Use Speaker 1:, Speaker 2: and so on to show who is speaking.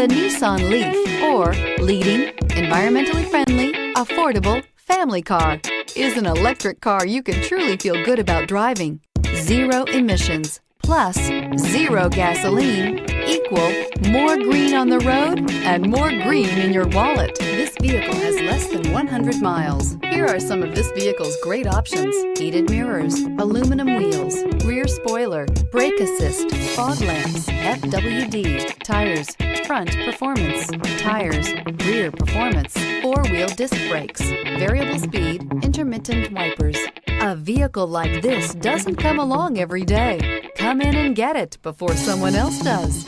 Speaker 1: The Nissan Leaf, or leading, environmentally friendly, affordable family car, is an electric car you can truly feel good about driving. Zero emissions plus zero gasoline equal more green on the road and more green in your wallet. This vehicle has less than 100 miles. Here are some of this vehicle's great options: heated mirrors, aluminum wheels, rear spoiler, brake assist, fog lamps, FWD, tires, front performance, tires, rear performance, four-wheel disc brakes, variable speed, intermittent wipers. A vehicle like this doesn't come along every day. Come in and get it before someone else does.